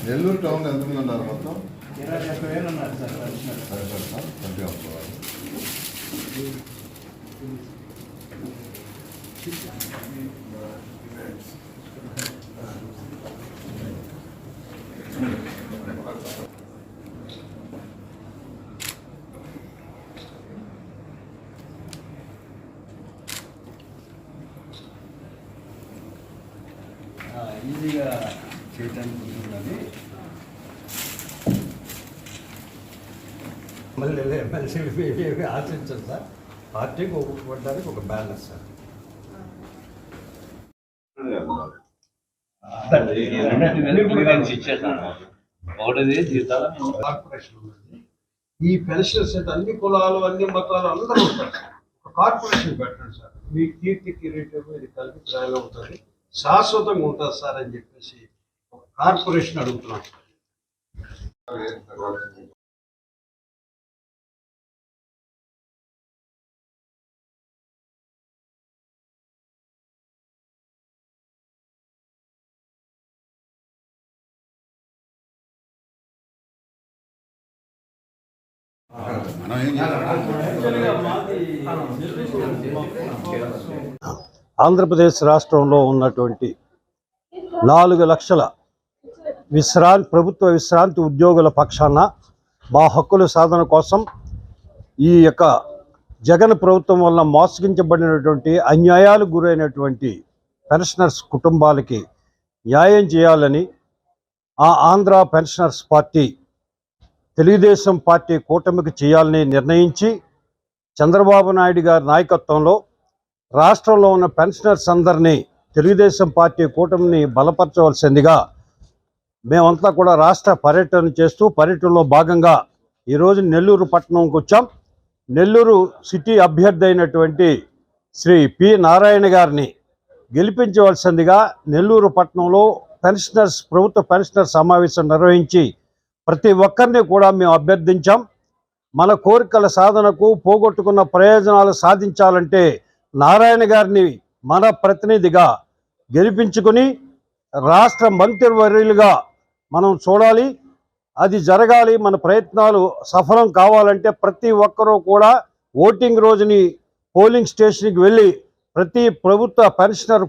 Nellore town ఎంతమంది ఉన్నారు మొత్తం? 20,000 ఉన్నారు సార్. 20 అనుకోవాలి. ఈజీగా చేయడానికి ఉంటుందని మళ్ళీ ఎమ్మెల్సీ ఆశించారు సార్. పార్టీకి ఒప్పుకోవడానికి ఒక బ్యాలెన్స్ సార్. ఈ పెన్షన్స్ అన్ని కులాలు అన్ని మతాలు అందరూ ఉంటారు. ఒక కార్పొరేషన్ పెట్టండి సార్, మీ కీర్తి కిరీటం ఇది కలిపి త్రాయిలో ఉంటుంది, శాశ్వతంగా ఉంటుంది సార్ అని చెప్పేసి ఒక కార్పొరేషన్ అడుగుతున్నాం. ఆంధ్రప్రదేశ్ రాష్ట్రంలో ఉన్నటువంటి 4 లక్షల ప్రభుత్వ విశ్రాంతి ఉద్యోగుల పక్షాన మా హక్కుల సాధన కోసం ఈ యొక్క జగన్ ప్రభుత్వం వల్ల మోసగించబడినటువంటి అన్యాయాలకు గురైనటువంటి పెన్షనర్స్ కుటుంబాలకి న్యాయం చేయాలని Andhra pensioners party Telugu Desam party కూటమికి చేయాలని నిర్ణయించి చంద్రబాబు నాయుడు గారి నాయకత్వంలో రాష్ట్రంలో ఉన్న పెన్షనర్స్ అందరినీ తెలుగుదేశం పార్టీ కూటమిని బలపరచవలసిందిగా మేమంతా కూడా రాష్ట్ర పర్యటన చేస్తూ పర్యటనలో భాగంగా ఈరోజు నెల్లూరు పట్టణంకి వచ్చాం. నెల్లూరు సిటీ అభ్యర్థి అయినటువంటి శ్రీ పి నారాయణ గారిని గెలిపించవలసిందిగా నెల్లూరు పట్టణంలో ప్రభుత్వ పెన్షనర్స్ సమావేశం నిర్వహించి ప్రతి ఒక్కరిని కూడా మేము అభ్యర్థించాం. మన కోరికల సాధనకు పోగొట్టుకున్న ప్రయోజనాలు సాధించాలంటే నారాయణ గారిని మన ప్రతినిధిగా గెలిపించుకుని రాష్ట్ర మంత్రివర్యులుగా మనం చూడాలి. అది జరగాలి. మన ప్రయత్నాలు సఫలం కావాలంటే ప్రతి ఒక్కరూ కూడా ఓటింగ్ రోజుని పోలింగ్ స్టేషన్కి వెళ్ళి ప్రతి ప్రభుత్వ పెన్షనర్